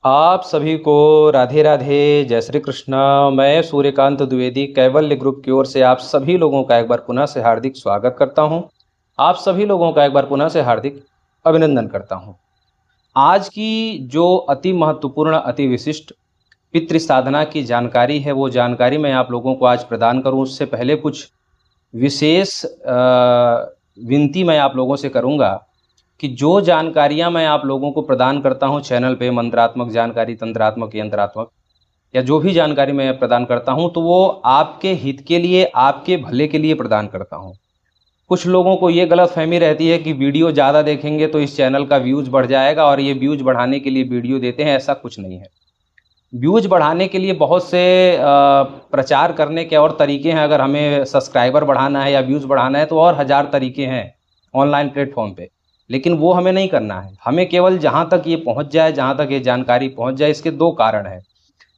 आप सभी को राधे राधे, जय श्री कृष्ण। मैं सूर्यकांत द्विवेदी कैवल्य ग्रुप की ओर से आप सभी लोगों का एक बार पुनः से हार्दिक स्वागत करता हूं। आप सभी लोगों का एक बार पुनः से हार्दिक अभिनंदन करता हूं। आज की जो अति महत्वपूर्ण, अति विशिष्ट पितृ साधना की जानकारी है, वो जानकारी मैं आप लोगों को आज प्रदान करूं। उससे पहले कुछ विशेष विनती मैं आप लोगों से करूंगा कि जो जानकारियां मैं आप लोगों को प्रदान करता हूं चैनल पे, मंत्रात्मक जानकारी, तंत्रात्मक, यंत्रात्मक, या जो भी जानकारी मैं प्रदान करता हूं, तो वो आपके हित के लिए, आपके भले के लिए प्रदान करता हूं। कुछ लोगों को ये गलतफहमी रहती है कि वीडियो ज़्यादा देखेंगे तो इस चैनल का व्यूज़ बढ़ जाएगा और ये व्यूज़ बढ़ाने के लिए वीडियो देते हैं। ऐसा कुछ नहीं है। व्यूज़ बढ़ाने के लिए बहुत से प्रचार करने के और तरीके हैं। अगर हमें सब्सक्राइबर बढ़ाना है या व्यूज़ बढ़ाना है तो और हज़ार तरीके हैं ऑनलाइन प्लेटफॉर्म पे, लेकिन वो हमें नहीं करना है। हमें केवल जहाँ तक ये पहुँच जाए, जहाँ तक ये जानकारी पहुँच जाए। इसके दो कारण हैं।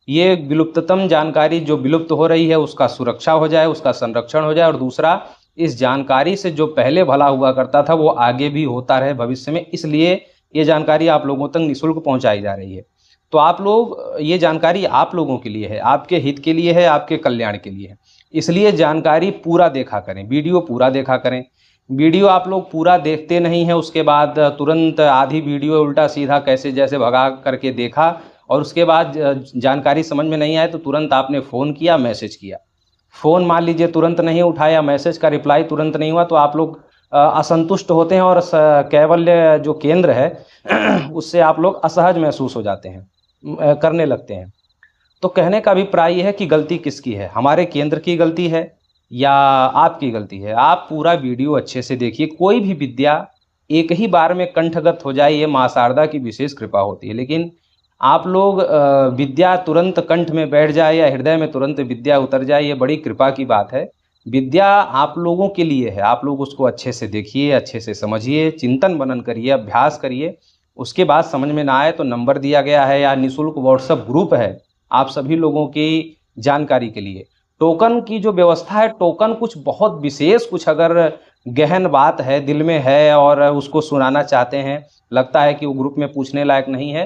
ये विलुप्ततम जानकारी जो विलुप्त हो रही है उसका सुरक्षा हो जाए, उसका संरक्षण हो जाए, और दूसरा, इस जानकारी से जो पहले भला हुआ करता था वो आगे भी होता रहे भविष्य में। इसलिए ये जानकारी आप लोगों तक निःशुल्क पहुंचाई जा रही है। तो आप लोग, ये जानकारी आप लोगों के लिए है, आपके हित के लिए है, आपके कल्याण के लिए है। इसलिए जानकारी पूरा देखा करें, वीडियो पूरा देखा करें। वीडियो आप लोग पूरा देखते नहीं हैं, उसके बाद तुरंत आधी वीडियो उल्टा सीधा कैसे जैसे भगा करके देखा, और उसके बाद जानकारी समझ में नहीं आए तो तुरंत आपने फ़ोन किया, मैसेज किया। फ़ोन मान लीजिए तुरंत नहीं उठाया, मैसेज का रिप्लाई तुरंत नहीं हुआ, तो आप लोग असंतुष्ट होते हैं और कैवल्य जो केंद्र है उससे आप लोग असहज महसूस हो जाते हैं, करने लगते हैं। तो कहने का अभिप्राय ये है कि गलती किसकी है, हमारे केंद्र की गलती है या आपकी गलती है। आप पूरा वीडियो अच्छे से देखिए। कोई भी विद्या एक ही बार में कंठगत हो जाए, ये माँ शारदा की विशेष कृपा होती है। लेकिन आप लोग विद्या तुरंत कंठ में बैठ जाए या हृदय में तुरंत विद्या उतर जाए, ये बड़ी कृपा की बात है। विद्या आप लोगों के लिए है। आप लोग उसको अच्छे से देखिए, अच्छे से समझिए, चिंतन मनन करिए, अभ्यास करिए। उसके बाद समझ में ना आए तो नंबर दिया गया है या निःशुल्क व्हाट्सएप ग्रुप है आप सभी लोगों की जानकारी के लिए। टोकन की जो व्यवस्था है, टोकन कुछ बहुत विशेष, कुछ अगर गहन बात है, दिल में है और उसको सुनाना चाहते हैं, लगता है कि वो ग्रुप में पूछने लायक नहीं है,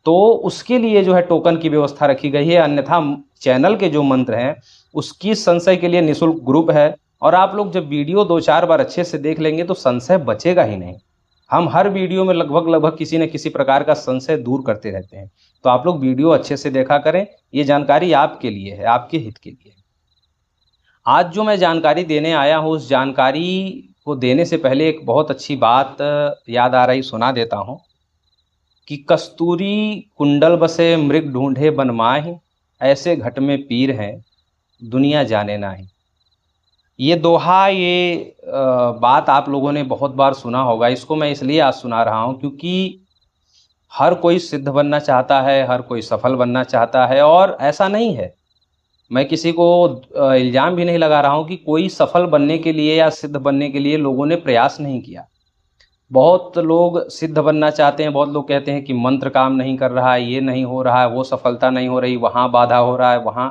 तो उसके लिए जो है टोकन की व्यवस्था रखी गई है। अन्यथा चैनल के जो मंत्र हैं उसकी संशय के लिए निःशुल्क ग्रुप है। और आप लोग जब वीडियो दो चार बार अच्छे से देख लेंगे तो संशय बचेगा ही नहीं। हम हर वीडियो में लगभग किसी न किसी प्रकार का संशय दूर करते रहते हैं। तो आप लोग वीडियो अच्छे से देखा करें। ये जानकारी आपके लिए है, आपके हित के लिए है। आज जो मैं जानकारी देने आया हूँ, उस जानकारी को देने से पहले एक बहुत अच्छी बात याद आ रही, सुना देता हूँ कि कस्तूरी कुंडल बसे मृग ढूंढे बन माहि, ऐसे घट में पीर हैं दुनिया जाने नाही। ये दोहा, ये बात आप लोगों ने बहुत बार सुना होगा। इसको मैं इसलिए आज सुना रहा हूँ क्योंकि हर कोई सिद्ध बनना चाहता है, हर कोई सफल बनना चाहता है। और ऐसा नहीं है, मैं किसी को इल्ज़ाम भी नहीं लगा रहा हूँ कि कोई सफल बनने के लिए या सिद्ध बनने के लिए लोगों ने प्रयास नहीं किया। बहुत लोग सिद्ध बनना चाहते हैं, बहुत लोग कहते हैं कि मंत्र काम नहीं कर रहा है, ये नहीं हो रहा है, वो सफलता नहीं हो रही, वहाँ बाधा हो रहा है, वहाँ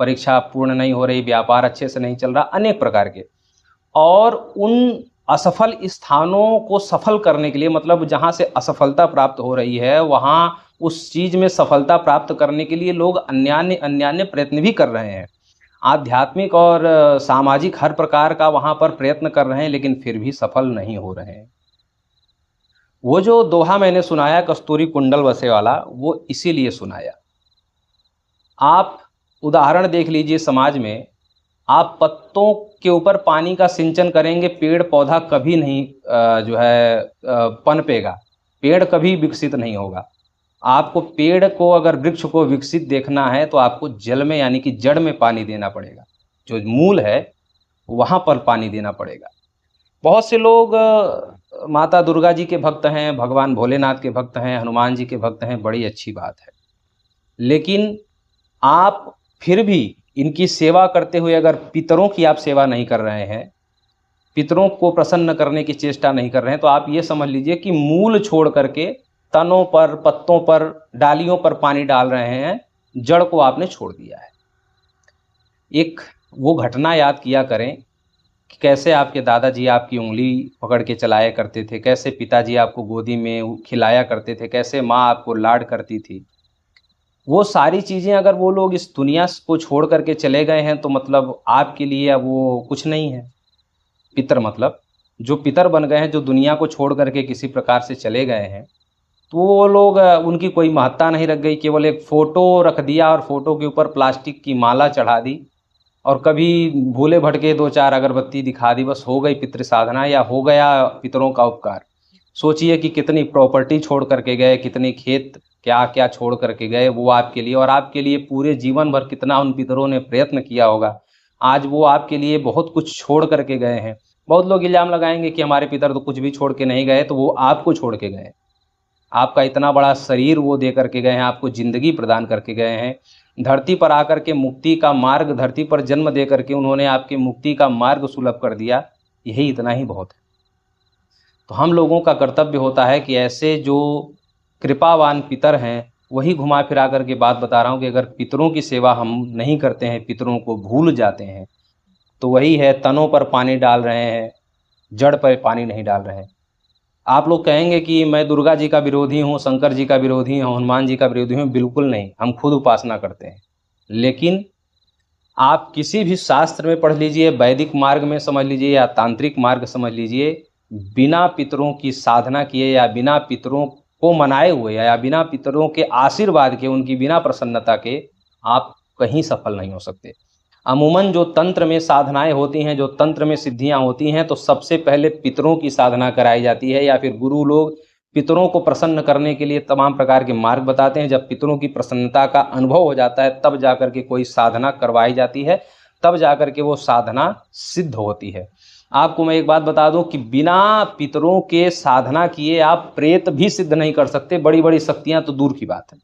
परीक्षा पूर्ण नहीं हो रही, व्यापार अच्छे से नहीं चल रहा, अनेक प्रकार के। और उन असफल स्थानों को सफल करने के लिए, मतलब जहाँ से असफलता प्राप्त हो रही है, वहाँ उस चीज़ में सफलता प्राप्त करने के लिए लोग अन्यान्य अन्यान्य प्रयत्न भी कर रहे हैं। आध्यात्मिक और सामाजिक हर प्रकार का वहाँ पर प्रयत्न कर रहे हैं, लेकिन फिर भी सफल नहीं हो रहे हैं। वो जो दोहा मैंने सुनाया कस्तूरी कुंडल बसे वाला, वो इसीलिए सुनाया। आप उदाहरण देख लीजिए, समाज में आप पत्तों के ऊपर पानी का सिंचन करेंगे, पेड़ पौधा कभी नहीं जो है पनपेगा, पेड़ कभी विकसित नहीं होगा। आपको पेड़ को, अगर वृक्ष को विकसित देखना है तो आपको जल में, यानी कि जड़ में पानी देना पड़ेगा। जो मूल है वहाँ पर पानी देना पड़ेगा। बहुत से लोग माता दुर्गा जी के भक्त हैं, भगवान भोलेनाथ के भक्त हैं, हनुमान जी के भक्त हैं, बड़ी अच्छी बात है। लेकिन आप फिर भी इनकी सेवा करते हुए अगर पितरों की आप सेवा नहीं कर रहे हैं, पितरों को प्रसन्न करने की चेष्टा नहीं कर रहे हैं, तो आप ये समझ लीजिए कि मूल छोड़ करके तनों पर, पत्तों पर, डालियों पर पानी डाल रहे हैं, जड़ को आपने छोड़ दिया है। एक वो घटना याद किया करें कि कैसे आपके दादाजी आपकी उँगली पकड़ के चलाया करते थे, कैसे पिताजी आपको गोदी में खिलाया करते थे, कैसे माँ आपको लाड करती थी। वो सारी चीज़ें अगर वो लोग इस दुनिया को छोड़ करके चले गए हैं तो मतलब आपके लिए अब वो कुछ नहीं है। पितर मतलब जो पितर बन गए हैं, जो दुनिया को छोड़ करके किसी प्रकार से चले गए हैं, तो वो लोग उनकी कोई महत्ता नहीं रख गई। केवल एक फ़ोटो रख दिया और फ़ोटो के ऊपर प्लास्टिक की माला चढ़ा दी और कभी भूले भटके 2-4 अगरबत्ती दिखा दी, बस हो गई पितृ साधना या हो गया पितरों का उपकार। सोचिए कि कितनी प्रॉपर्टी छोड़ करके गए, कितने खेत क्या-क्या छोड़ करके गए वो आपके लिए, और आपके लिए पूरे जीवन भर कितना उन पितरों ने प्रयत्न किया होगा। आज वो आपके लिए बहुत कुछ छोड़ करके गए हैं। बहुत लोग इल्ज़ाम लगाएँगे कि हमारे पितर तो कुछ भी छोड़ के नहीं गए, तो वो आपको छोड़ के गए। आपका इतना बड़ा शरीर वो दे करके गए हैं, आपको ज़िंदगी प्रदान करके गए हैं। धरती पर आकर के मुक्ति का मार्ग, धरती पर जन्म दे करके उन्होंने आपकी मुक्ति का मार्ग सुलभ कर दिया, यही इतना ही बहुत है। तो हम लोगों का कर्तव्य होता है कि ऐसे जो कृपावान पितर हैं, वही घुमा फिरा कर के बात बता रहा हूँ कि अगर पितरों की सेवा हम नहीं करते हैं, पितरों को भूल जाते हैं, तो वही है तनों पर पानी डाल रहे हैं, जड़ पर पानी नहीं डाल रहे हैं। आप लोग कहेंगे कि मैं दुर्गा जी का विरोधी हूँ, शंकर जी का विरोधी हूँ, हनुमान जी का विरोधी हूँ, बिल्कुल नहीं, हम खुद उपासना करते हैं। लेकिन आप किसी भी शास्त्र में पढ़ लीजिए, वैदिक मार्ग में समझ लीजिए या तांत्रिक मार्ग समझ लीजिए, बिना पितरों की साधना किए या बिना पितरों को मनाए हुए या बिना पितरों के आशीर्वाद के, उनकी बिना प्रसन्नता के आप कहीं सफल नहीं हो सकते। अमूमन जो तंत्र में साधनाएँ होती हैं, जो तंत्र में सिद्धियाँ होती हैं, तो सबसे पहले पितरों की साधना कराई जाती है या फिर गुरु लोग पितरों को प्रसन्न करने के लिए तमाम प्रकार के मार्ग बताते हैं। जब पितरों की प्रसन्नता का अनुभव हो जाता है, तब जाकर के कोई साधना करवाई जाती है, तब जाकर के वो साधना सिद्ध होती है। आपको मैं एक बात बता दूँ कि बिना पितरों के साधना किए आप प्रेत भी सिद्ध नहीं कर सकते, बड़ी-बड़ी शक्तियाँ तो दूर की बात है।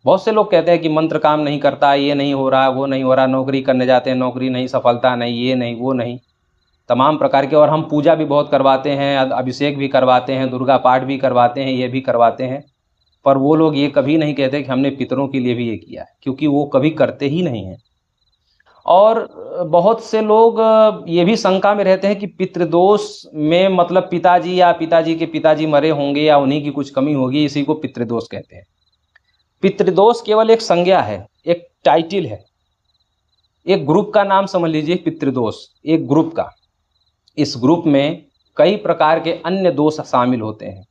बहुत से लोग कहते हैं कि मंत्र काम नहीं करता, ये नहीं हो रहा, वो नहीं हो रहा, नौकरी करने जाते हैं, नौकरी नहीं, सफलता नहीं, ये नहीं, वो नहीं, तमाम प्रकार के। और हम पूजा भी बहुत करवाते हैं, अभिषेक भी करवाते हैं, दुर्गा पाठ भी करवाते हैं, ये भी करवाते हैं। पर वो लोग ये कभी नहीं कहते कि हमने पितरों के लिए भी ये किया है, क्योंकि वो कभी करते ही नहीं हैं। और बहुत से लोग ये भी शंका में रहते हैं कि पितृदोष में मतलब पिताजी या पिताजी के पिताजी मरे होंगे या उन्हीं की कुछ कमी होगी, इसी को पितृदोष कहते हैं। पितृदोष केवल एक संज्ञा है, एक टाइटल है, एक ग्रुप का नाम समझ लीजिए पितृदोष, एक ग्रुप का। इस ग्रुप में कई प्रकार के अन्य दोष शामिल होते हैं।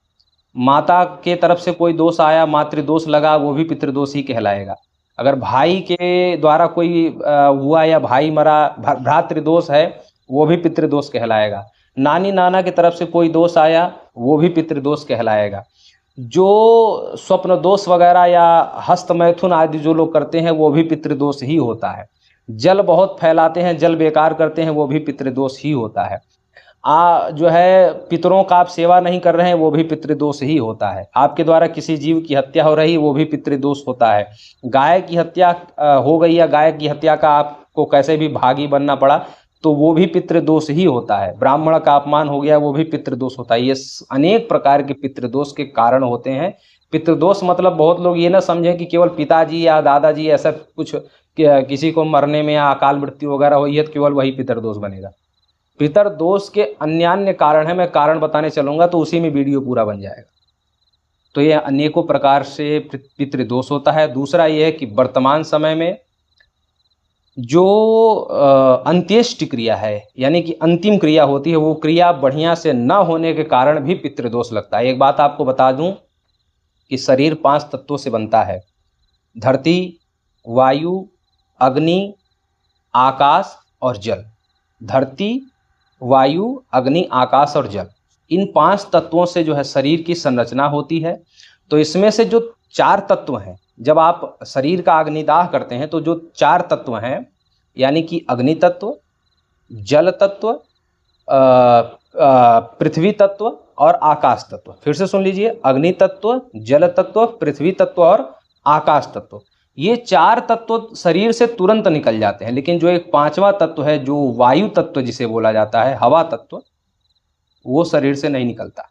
माता के तरफ से कोई दोष आया, मातृदोष लगा, वो भी पितृदोष ही कहलाएगा। अगर भाई के द्वारा कोई हुआ या भाई मरा, भ्रातृदोष है, वो भी पितृदोष कहलाएगा। नानी नाना की तरफ से कोई दोष आया, वो भी पितृदोष कहलाएगा। जो स्वप्न दोष वगैरह या हस्त मैथुन आदि जो लोग करते हैं, वो भी पितृदोष ही होता है। जल बहुत फैलाते हैं, जल बेकार करते हैं, वो भी पितृदोष ही होता है। जो है पितरों का आप सेवा नहीं कर रहे हैं, वो भी पितृदोष ही होता है। आपके द्वारा किसी जीव की हत्या हो रही, वो भी पितृदोष होता है। गाय की हत्या हो गई या गाय की हत्या का आपको कैसे भी भागी बनना पड़ा, तो वो भी पितृदोष ही होता है। ब्राह्मण का अपमान हो गया, वो भी पितृदोष होता है। ये अनेक प्रकार के पितृदोष के कारण होते हैं। पितृदोष मतलब बहुत लोग ये ना समझें कि केवल पिताजी या दादाजी ऐसा कुछ किसी को मरने में या अकाल मृत्यु वगैरह हुई है तो केवल वही पितृदोष बनेगा। पितृदोष के अन्य कारण है, मैं कारण बताने चलूंगा तो उसी में वीडियो पूरा बन जाएगा। तो ये अनेकों प्रकार से पितृदोष होता है। दूसरा ये है कि वर्तमान समय में जो अंत्येष्टि क्रिया है, यानी कि अंतिम क्रिया होती है, वो क्रिया बढ़िया से न होने के कारण भी पितृदोष लगता है। एक बात आपको बता दूं कि शरीर 5 तत्वों से बनता है: धरती, वायु, अग्नि, आकाश और जल। धरती, वायु, अग्नि, आकाश और जल, इन 5 तत्वों से जो है शरीर की संरचना होती है। तो इसमें से जो 4 तत्व हैं, जब आप शरीर का अग्निदाह करते हैं तो जो 4 तत्व हैं, यानी कि अग्नि तत्व, जल तत्व, पृथ्वी तत्व और आकाश तत्व। फिर से सुन लीजिए: अग्नि तत्व, जल तत्व, पृथ्वी तत्व और आकाश तत्व। ये 4 तत्व शरीर से तुरंत निकल जाते हैं, लेकिन जो एक 5वां तत्व है, जो वायु तत्व जिसे बोला जाता है, हवा तत्व, वो शरीर से नहीं निकलता।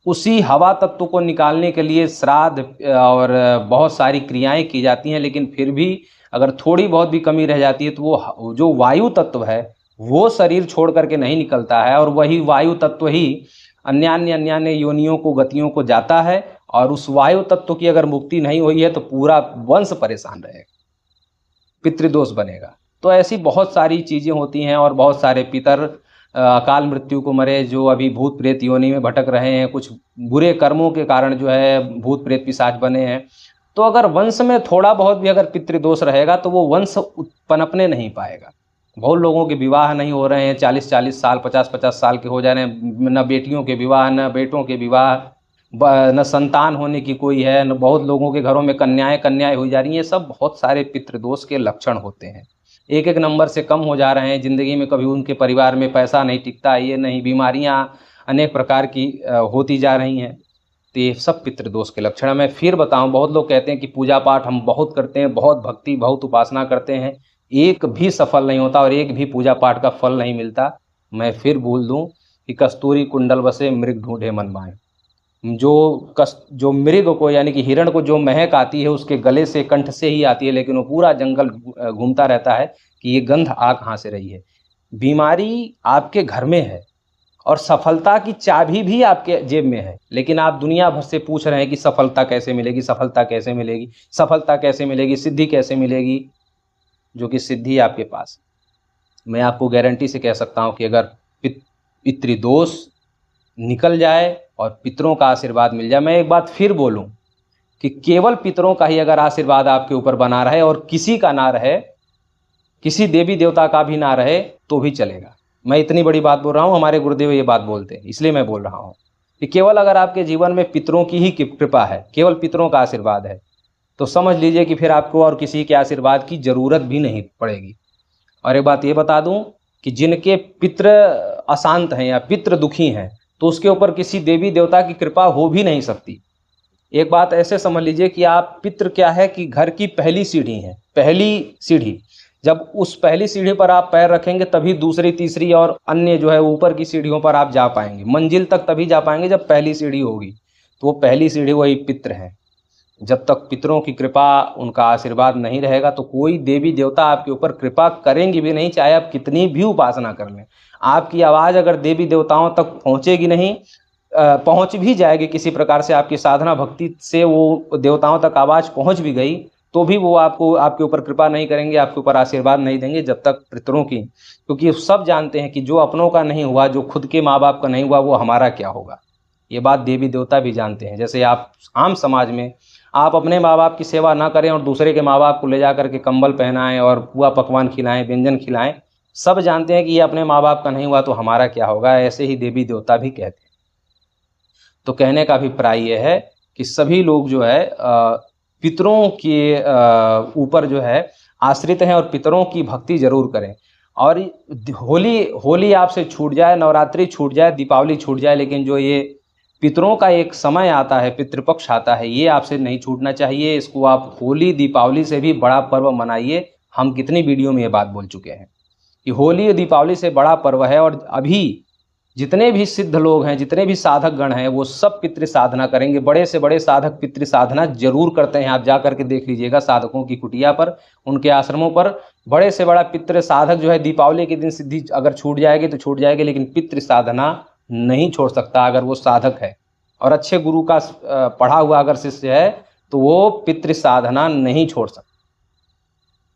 उसी हवा तत्व को निकालने के लिए श्राद्ध और बहुत सारी क्रियाएं की जाती हैं, लेकिन फिर भी अगर थोड़ी बहुत भी कमी रह जाती है तो वो जो वायु तत्व है वो शरीर छोड़ करके नहीं निकलता है, और वही वायु तत्व ही अन्य योनियों को, गतियों को जाता है और उस वायु तत्व की अगर मुक्ति नहीं हुई है तो पूरा वंश परेशान रहेगा, पितृदोष बनेगा। तो ऐसी बहुत सारी चीज़ें होती हैं और बहुत सारे पितर अकाल मृत्यु को मरे जो अभी भूत प्रेत योनि में भटक रहे हैं, कुछ बुरे कर्मों के कारण जो है भूत प्रेत पिशाच बने हैं। तो अगर वंश में थोड़ा बहुत भी अगर पितृदोष रहेगा तो वो वंश पनपने नहीं पाएगा। बहुत लोगों के विवाह नहीं हो रहे हैं, 40-40 साल 50-50 साल के हो जा रहे हैं, न बेटियों के विवाह न बेटों के विवाह, न संतान होने की कोई है, न बहुत लोगों के घरों में कन्याएं हुई जा रही हैं। सब बहुत सारे पितृदोष के लक्षण होते हैं। एक एक नंबर से कम हो जा रहे हैं ज़िंदगी में, कभी उनके परिवार में पैसा नहीं टिकता, ये नहीं, बीमारियां अनेक प्रकार की होती जा रही हैं। तो ये सब पितृदोष के लक्षण है। मैं फिर बताऊं, बहुत लोग कहते हैं कि पूजा पाठ हम बहुत करते हैं, बहुत भक्ति बहुत उपासना करते हैं, एक भी सफल नहीं होता और एक भी पूजा पाठ का फल नहीं मिलता। मैं फिर बोल दूं कि कस्तूरी कुंडल बसे मृग ढूंढे मन माए। जो मृग को यानी कि हिरण को जो महक आती है उसके गले से कंठ से ही आती है, लेकिन वो पूरा जंगल घूमता रहता है कि ये गंध आ कहाँ से रही है। बीमारी आपके घर में है और सफलता की चाबी भी आपके जेब में है, लेकिन आप दुनिया भर से पूछ रहे हैं कि सफलता कैसे मिलेगी, सफलता कैसे मिलेगी, सफलता कैसे मिलेगी, सिद्धि कैसे मिलेगी, जो कि सिद्धि आपके पास। मैं आपको गारंटी से कह सकता हूं कि अगर पितृदोष निकल जाए और पितरों का आशीर्वाद मिल जाए, मैं एक बात फिर बोलूं कि केवल पितरों का ही अगर आशीर्वाद आपके ऊपर बना रहे और किसी का ना रहे, किसी देवी देवता का भी ना रहे तो भी चलेगा। मैं इतनी बड़ी बात बोल रहा हूँ, हमारे गुरुदेव ये बात बोलते हैं, इसलिए मैं बोल रहा हूँ कि केवल अगर आपके जीवन में पितरों की ही कृपा है, केवल पितरों का आशीर्वाद है, तो समझ लीजिए कि फिर आपको और किसी के आशीर्वाद की जरूरत भी नहीं पड़ेगी। और एक बात ये बता दूं कि जिनके पितृ अशांत हैं या पितृ दुखी हैं तो उसके ऊपर किसी देवी देवता की कृपा हो भी नहीं सकती। एक बात ऐसे समझ लीजिए कि आप पितृ क्या है कि घर की पहली सीढ़ी है, पहली सीढ़ी। जब उस पहली सीढ़ी पर आप पैर रखेंगे तभी दूसरी तीसरी और अन्य जो है ऊपर की सीढ़ियों पर आप जा पाएंगे। मंजिल तक तभी जा पाएंगे जब पहली सीढ़ी होगी। तो वो पहली सीढ़ी वही पितृ है। जब तक पितरों की कृपा, उनका आशीर्वाद नहीं रहेगा तो कोई देवी देवता आपके ऊपर कृपा करेंगे भी नहीं, चाहे आप कितनी भी उपासना कर लें। आपकी आवाज़ अगर देवी देवताओं तक पहुँचेगी नहीं, पहुँच भी जाएगी किसी प्रकार से, आपकी साधना भक्ति से वो देवताओं तक आवाज़ पहुँच भी गई तो भी वो आपके ऊपर कृपा नहीं करेंगे, आपके ऊपर आशीर्वाद नहीं देंगे जब तक पितरों की, क्योंकि सब जानते हैं कि जो अपनों का नहीं हुआ, जो खुद के माँ बाप का नहीं हुआ, वो हमारा क्या होगा। ये बात देवी देवता भी जानते हैं। जैसे आप आम समाज में आप अपने माँ बाप की सेवा ना करें और दूसरे के माँ बाप को ले जा करके कंबल पहनाएं और पुआ पकवान खिलाएं, व्यंजन खिलाएं, सब जानते हैं कि ये अपने माँ बाप का नहीं हुआ तो हमारा क्या होगा। ऐसे ही देवी देवता भी कहते हैं। तो कहने का अभिप्राय ये है कि सभी लोग जो है पितरों के ऊपर जो है आश्रित हैं और पितरों की भक्ति जरूर करें। और होली आपसे छूट जाए, नवरात्रि छूट जाए, दीपावली छूट जाए, लेकिन जो ये पितरों का एक समय आता है, पितृपक्ष आता है, ये आपसे नहीं छूटना चाहिए। इसको आप होली दीपावली से भी बड़ा पर्व मनाइए। हम कितनी वीडियो में ये बात बोल चुके हैं कि होली दीपावली से बड़ा पर्व है। और अभी जितने भी सिद्ध लोग हैं, जितने भी साधक गण हैं, वो सब पितृ साधना करेंगे। बड़े से बड़े साधक पितृ साधना जरूर करते हैं। आप जा करके देख लीजिएगा साधकों की कुटिया पर, उनके आश्रमों पर बड़े से बड़ा पितृ साधक जो है दीपावली के दिन सिद्धि अगर छूट जाएगी तो छूट जाएगी, लेकिन पितृ साधना नहीं छोड़ सकता अगर वो साधक है और अच्छे गुरु का पढ़ा हुआ अगर शिष्य है तो वो पितृ साधना नहीं छोड़ सकता।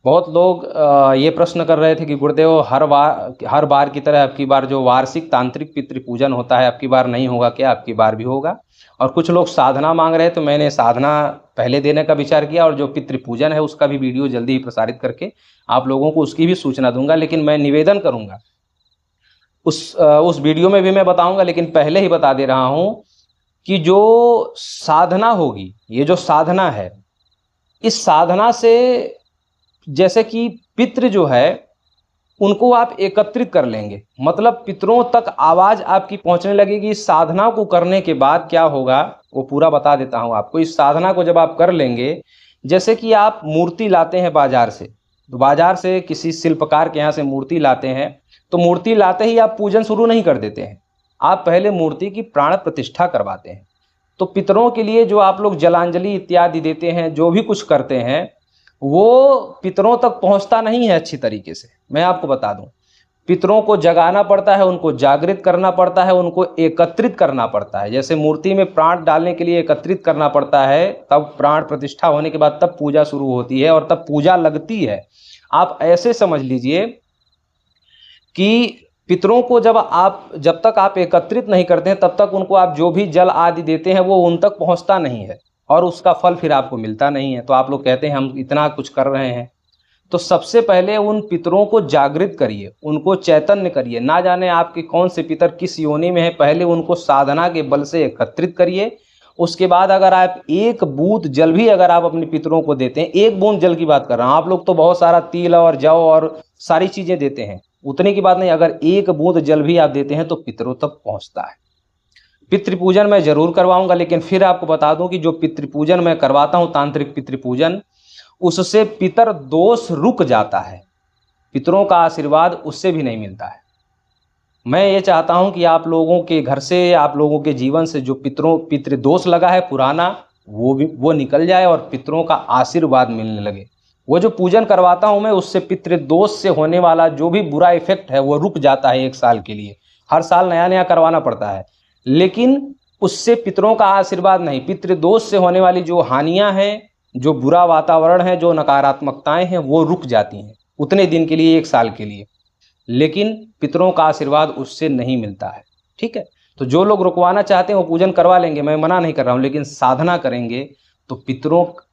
बहुत लोग ये प्रश्न कर रहे थे कि गुरुदेव हर बार की तरह आपकी बार जो वार्षिक तांत्रिक पितृ पूजन होता है आपकी बार नहीं होगा क्या? आपकी बार भी होगा। और कुछ लोग साधना मांग रहे हैं तो मैंने साधना पहले देने का विचार किया और जो पितृ पूजन है उसका भी वीडियो जल्दी ही प्रसारित करके आप लोगों को उसकी भी सूचना दूंगा। लेकिन मैं निवेदन करूंगा, उस वीडियो में भी मैं बताऊंगा, लेकिन पहले ही बता दे रहा हूं कि जो साधना होगी, ये जो साधना है, इस साधना से जैसे कि पितृ जो है उनको आप एकत्रित कर लेंगे, मतलब पितरों तक आवाज आपकी पहुंचने लगेगी। इस साधना को करने के बाद क्या होगा वो पूरा बता देता हूं आपको। इस साधना को जब आप कर लेंगे, जैसे कि आप मूर्ति लाते हैं बाजार से, तो बाजार से किसी शिल्पकार के यहाँ से मूर्ति लाते हैं, तो मूर्ति लाते ही आप पूजन शुरू नहीं कर देते हैं, आप पहले मूर्ति की प्राण प्रतिष्ठा करवाते हैं। तो पितरों के लिए जो आप लोग जलांजलि इत्यादि देते हैं, जो भी कुछ करते हैं, वो पितरों तक पहुंचता नहीं है अच्छी तरीके से। मैं आपको बता दूं, पितरों को जगाना पड़ता है, उनको जागृत करना पड़ता है, उनको एकत्रित करना पड़ता है। जैसे मूर्ति में प्राण डालने के लिए एकत्रित करना पड़ता है, तब प्राण प्रतिष्ठा होने के बाद तब पूजा शुरू होती है और तब पूजा लगती है। आप ऐसे समझ लीजिए कि पितरों को जब तक आप एकत्रित नहीं करते हैं तब तक उनको आप जो भी जल आदि देते हैं वो उन तक पहुंचता नहीं है और उसका फल फिर आपको मिलता नहीं है। तो आप लोग कहते हैं हम इतना कुछ कर रहे हैं। तो सबसे पहले उन पितरों को जागृत करिए, उनको चैतन्य करिए। ना जाने आपके कौन से पितर किस योनि में है, पहले उनको साधना के बल से एकत्रित करिए। उसके बाद अगर आप एक बूंद जल भी अगर आप अपने पितरों को देते हैं, एक बूंद जल की बात कर रहा हूं, आप लोग तो बहुत सारा तिल और जौ और सारी चीजें देते हैं, उतने की बात नहीं, अगर एक बूंद जल भी आप देते हैं तो पितरों तक पहुंचता है। पितृपूजन मैं जरूर करवाऊंगा, लेकिन फिर आपको बता दूं कि जो पितृपूजन मैं करवाता हूं, तांत्रिक पितृपूजन, उससे पितर दोष रुक जाता है, पितरों का आशीर्वाद उससे भी नहीं मिलता है। मैं ये चाहता हूं कि आप लोगों के घर से, आप लोगों के जीवन से जो पितृदोष लगा है पुराना, वो निकल जाए और पितरों का आशीर्वाद मिलने लगे। वो जो पूजन करवाता हूं मैं, उससे पितृदोष से होने वाला जो भी बुरा इफेक्ट है वो रुक जाता है 1 साल के लिए। हर साल नया नया करवाना पड़ता है, लेकिन उससे पितरों का आशीर्वाद नहीं, पितृदोष से होने वाली जो हानियां हैं, जो बुरा वातावरण है, जो नकारात्मकताएं हैं, वो रुक जाती हैं उतने दिन के लिए, 1 साल के लिए। लेकिन पितरों का आशीर्वाद उससे नहीं मिलता है। ठीक है, तो जो लोग रुकवाना चाहते हैं वो पूजन करवा लेंगे, मैं मना नहीं कर रहा हूं, लेकिन साधना करेंगे तो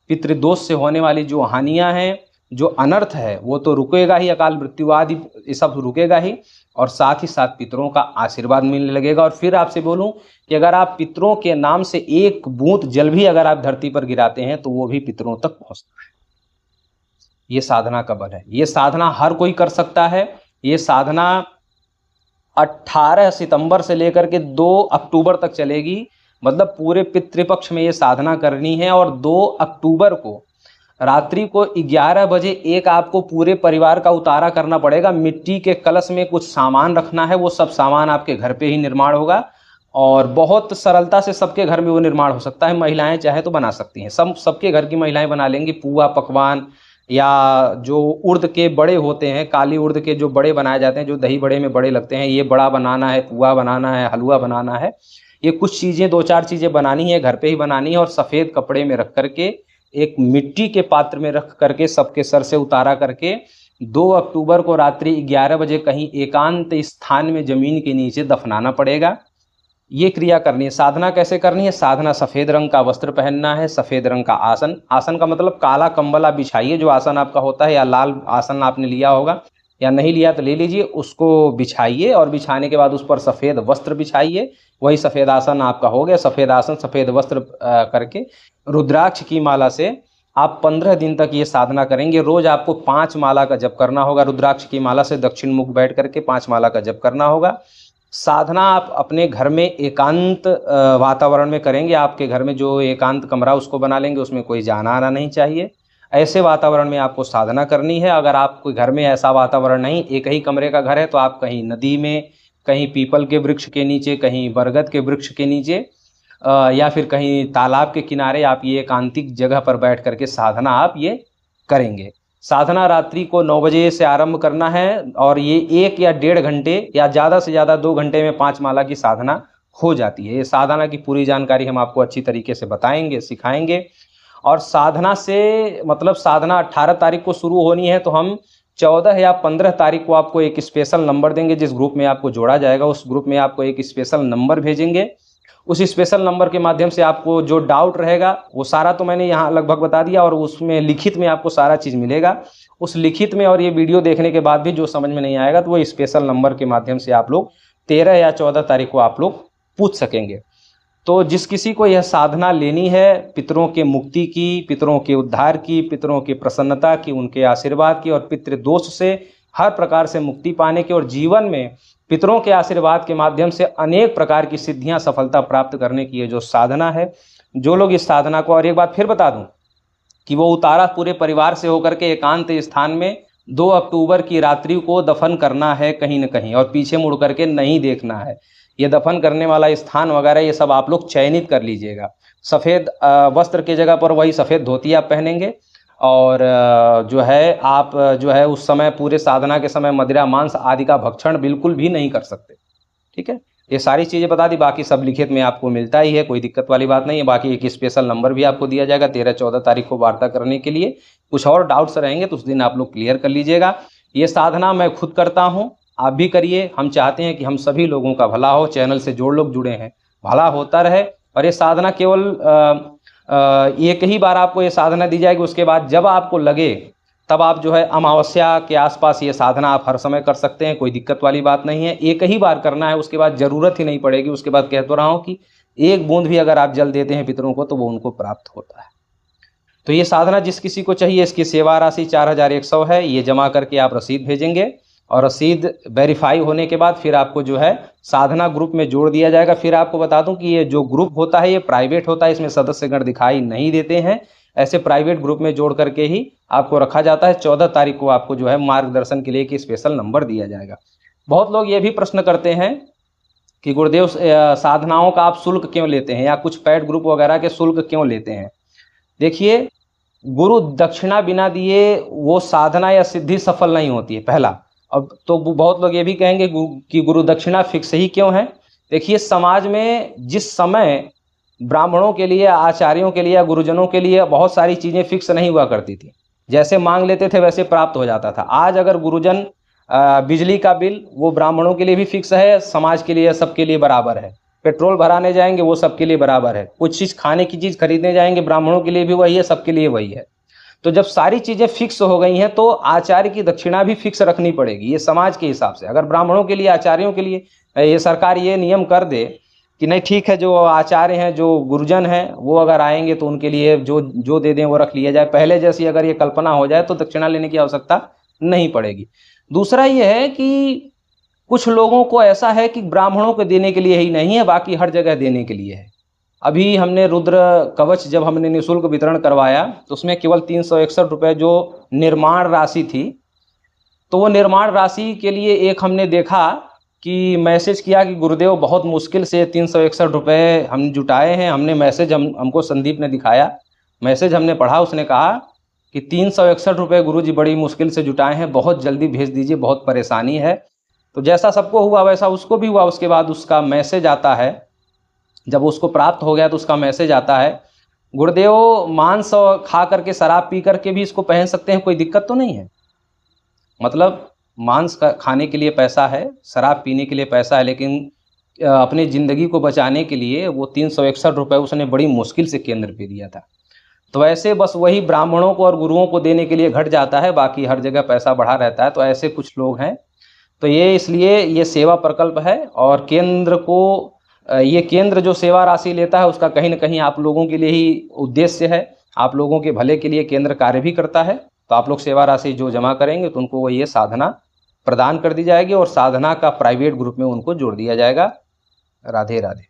पितृदोष से होने वाली जो हानियां हैं, जो अनर्थ है, वो तो रुकेगा ही, अकाल मृत्यु आदि ये सब रुकेगा ही, और साथ ही साथ पितरों का आशीर्वाद मिलने लगेगा। और फिर आपसे बोलूं कि अगर आप पितरों के नाम से एक बूंद जल भी अगर आप धरती पर गिराते हैं तो वो भी पितरों तक पहुंचता है। ये साधना का बल है, ये साधना हर कोई कर सकता है। ये साधना 18 सितंबर से लेकर के 2 अक्टूबर तक चलेगी, मतलब पूरे पितृपक्ष में ये साधना करनी है। और 2 अक्टूबर को रात्रि को 11 बजे एक आपको पूरे परिवार का उतारा करना पड़ेगा। मिट्टी के कलश में कुछ सामान रखना है, वो सब सामान आपके घर पे ही निर्माण होगा और बहुत सरलता से सबके घर में वो निर्माण हो सकता है। महिलाएं चाहे तो बना सकती हैं, सबके घर की महिलाएं बना लेंगी। पुआ पकवान या जो उड़द के बड़े होते हैं, काली उड़द के जो बड़े बनाए जाते हैं, जो दही बड़े में बड़े लगते हैं, ये बड़ा बनाना है, पुआ बनाना है, हलवा बनाना है, ये कुछ चीज़ें 2-4 चीज़ें बनानी है, घर पे ही बनानी है। और सफ़ेद कपड़े में रख करके, एक मिट्टी के पात्र में रख करके, सबके सर से उतारा करके 2 अक्टूबर को रात्रि 11 बजे कहीं एकांत स्थान में जमीन के नीचे दफनाना पड़ेगा। ये क्रिया करनी है। साधना कैसे करनी है? साधना सफ़ेद रंग का वस्त्र पहनना है, सफ़ेद रंग का आसन, आसन का मतलब काला कंबल आप बिछाइए, जो आसन आपका होता है, या लाल आसन आपने लिया होगा या नहीं लिया तो ले लीजिए, उसको बिछाइए और बिछाने के बाद उस पर सफ़ेद वस्त्र बिछाइए, वही सफ़ेद आसन आपका हो गया। सफ़ेद आसन सफ़ेद वस्त्र करके रुद्राक्ष की माला से आप 15 दिन तक ये साधना करेंगे। रोज़ आपको 5 माला का जप करना होगा, रुद्राक्ष की माला से दक्षिण मुख बैठ करके 5 माला का जप करना होगा। साधना आप अपने घर में एकांत वातावरण में करेंगे। आपके घर में जो एकांत कमरा उसको बना लेंगे, उसमें कोई जाना आना नहीं चाहिए। ऐसे वातावरण में आपको साधना करनी है। अगर आपके घर में ऐसा वातावरण नहीं, एक ही कमरे का घर है, तो आप कहीं नदी में, कहीं पीपल के वृक्ष के नीचे, कहीं बरगद के वृक्ष के नीचे या फिर कहीं तालाब के किनारे आप ये एकांतिक जगह पर बैठ करके साधना आप ये करेंगे। साधना रात्रि को 9 बजे से आरंभ करना है और ये 1 या 1.5 घंटे या ज़्यादा से ज़्यादा 2 घंटे में 5 माला की साधना हो जाती है। ये साधना की पूरी जानकारी हम आपको अच्छी तरीके से बताएंगे, सिखाएंगे। और साधना से मतलब साधना 18 तारीख को शुरू होनी है, तो हम 14 या 15 तारीख को आपको एक स्पेशल नंबर देंगे। जिस ग्रुप में आपको जोड़ा जाएगा, उस ग्रुप में आपको एक स्पेशल नंबर भेजेंगे। उस स्पेशल नंबर के माध्यम से आपको जो डाउट रहेगा वो सारा तो मैंने यहाँ लगभग बता दिया, और उसमें लिखित में आपको सारा चीज़ मिलेगा। उस लिखित में और ये वीडियो देखने के बाद भी जो समझ में नहीं आएगा तो वो स्पेशल नंबर के माध्यम से आप लोग 13 या 14 तारीख को आप लोग पूछ सकेंगे। तो जिस किसी को यह साधना लेनी है, पितरों के मुक्ति की, पितरों के उद्धार की, पितरों की प्रसन्नता की, उनके आशीर्वाद की और पितृदोष से हर प्रकार से मुक्ति पाने की, और जीवन में पितरों के आशीर्वाद के माध्यम से अनेक प्रकार की सिद्धियां, सफलता प्राप्त करने की ये जो साधना है, जो लोग इस साधना को, और एक बात फिर बता दूं कि वो उतारा पूरे परिवार से होकर के एकांत स्थान में 2 अक्टूबर की रात्रि को दफन करना है कहीं न कहीं, और पीछे मुड़ करके नहीं देखना है। ये दफन करने वाला स्थान वगैरह ये सब आप लोग चयनित कर लीजिएगा। सफ़ेद वस्त्र की जगह पर वही सफ़ेद धोती आप पहनेंगे, और जो है आप जो है उस समय पूरे साधना के समय मदिरा मांस आदि का भक्षण बिल्कुल भी नहीं कर सकते। ठीक है, ये सारी चीज़ें बता दी, बाकी सब लिखित में आपको मिलता ही है, कोई दिक्कत वाली बात नहीं है। बाकी एक स्पेशल नंबर भी आपको दिया जाएगा 13-14 तारीख को वार्ता करने के लिए। कुछ और डाउट्स रहेंगे तो उस दिन आप लोग क्लियर कर लीजिएगा। ये साधना मैं खुद करता हूँ, आप भी करिए। हम चाहते हैं कि हम सभी लोगों का भला हो, चैनल से जो लोग जुड़े हैं भला होता रहे। और ये साधना केवल एक ही बार आपको ये साधना दी जाएगी, उसके बाद जब आपको लगे तब आप जो है अमावस्या के आसपास ये साधना आप हर समय कर सकते हैं, कोई दिक्कत वाली बात नहीं है। एक ही बार करना है, उसके बाद ज़रूरत ही नहीं पड़ेगी। उसके बाद कह तो रहा हूँ कि एक बूंद भी अगर आप जल देते हैं पितरों को तो वो उनको प्राप्त होता है। तो ये साधना जिस किसी को चाहिए, इसकी सेवा राशि 4100 है। ये जमा करके आप रसीद भेजेंगे और रसीद वेरीफाई होने के बाद फिर आपको जो है साधना ग्रुप में जोड़ दिया जाएगा। फिर आपको बता दूं कि ये जो ग्रुप होता है ये प्राइवेट होता है, इसमें सदस्यगण दिखाई नहीं देते हैं। ऐसे प्राइवेट ग्रुप में जोड़ करके ही आपको रखा जाता है। 14 तारीख को आपको जो है मार्गदर्शन के लिए एक स्पेशल नंबर दिया जाएगा। बहुत लोग ये भी प्रश्न करते हैं कि गुरुदेव साधनाओं का आप शुल्क क्यों लेते हैं, या कुछ पेड ग्रुप वगैरह के शुल्क क्यों लेते हैं। देखिए, गुरु दक्षिणा बिना दिए वो साधना या सिद्धि सफल नहीं होती है, पहला। अब तो बहुत लोग ये भी कहेंगे कि गुरु दक्षिणा फिक्स ही क्यों है। देखिए, समाज में जिस समय ब्राह्मणों के लिए, आचार्यों के लिए या गुरुजनों के लिए बहुत सारी चीज़ें फिक्स नहीं हुआ करती थी, जैसे मांग लेते थे वैसे प्राप्त हो जाता था। आज अगर गुरुजन बिजली का बिल वो ब्राह्मणों के लिए भी फिक्स है, समाज के लिए सबके लिए बराबर है। पेट्रोल भराने जाएंगे वो सबके लिए बराबर है। कुछ चीज़ खाने की चीज़ खरीदने जाएंगे ब्राह्मणों के लिए भी वही है, सबके लिए वही है। तो जब सारी चीज़ें फिक्स हो गई हैं तो आचार्य की दक्षिणा भी फिक्स रखनी पड़ेगी, ये समाज के हिसाब से। अगर ब्राह्मणों के लिए, आचार्यों के लिए ये सरकार ये नियम कर दे कि नहीं ठीक है, जो आचार्य हैं, जो गुरुजन हैं, वो अगर आएंगे तो उनके लिए जो दे दें वो रख लिया जाए, पहले जैसी अगर ये कल्पना हो जाए तो दक्षिणा लेने की आवश्यकता नहीं पड़ेगी। दूसरा ये है कि कुछ लोगों को ऐसा है कि ब्राह्मणों को देने के लिए ही नहीं है, बाकी हर जगह देने के लिए है। अभी हमने रुद्र कवच जब हमने निःशुल्क वितरण करवाया तो उसमें केवल 361 रुपये जो निर्माण राशि थी, तो वो निर्माण राशि के लिए एक हमने देखा कि मैसेज किया कि गुरुदेव बहुत मुश्किल से 361 रुपये हम जुटाए हैं। हमने मैसेज हमको संदीप ने दिखाया, मैसेज हमने पढ़ा, उसने कहा कि 361 रुपये गुरुजी बड़ी मुश्किल से जुटाए हैं, बहुत जल्दी भेज दीजिए, बहुत परेशानी है। तो जैसा सबको हुआ वैसा उसको भी हुआ। उसके बाद उसका मैसेज आता है, जब उसको प्राप्त हो गया तो उसका मैसेज आता है, गुरुदेव मांस खा करके, शराब पी करके भी इसको पहन सकते हैं, कोई दिक्कत तो नहीं है। मतलब मांस का खाने के लिए पैसा है, शराब पीने के लिए पैसा है, लेकिन अपनी ज़िंदगी को बचाने के लिए वो 361 रुपये उसने बड़ी मुश्किल से केंद्र पे दिया था। तो ऐसे बस वही ब्राह्मणों को और गुरुओं को देने के लिए घट जाता है, बाकी हर जगह पैसा बढ़ा रहता है। तो ऐसे कुछ लोग हैं। तो ये इसलिए ये सेवा प्रकल्प है, और केंद्र को ये केंद्र जो सेवा राशि लेता है उसका कहीं ना कहीं आप लोगों के लिए ही उद्देश्य है, आप लोगों के भले के लिए केंद्र कार्य भी करता है। तो आप लोग सेवा राशि जो जमा करेंगे तो उनको वो ये साधना प्रदान कर दी जाएगी, और साधना का प्राइवेट ग्रुप में उनको जोड़ दिया जाएगा। राधे राधे।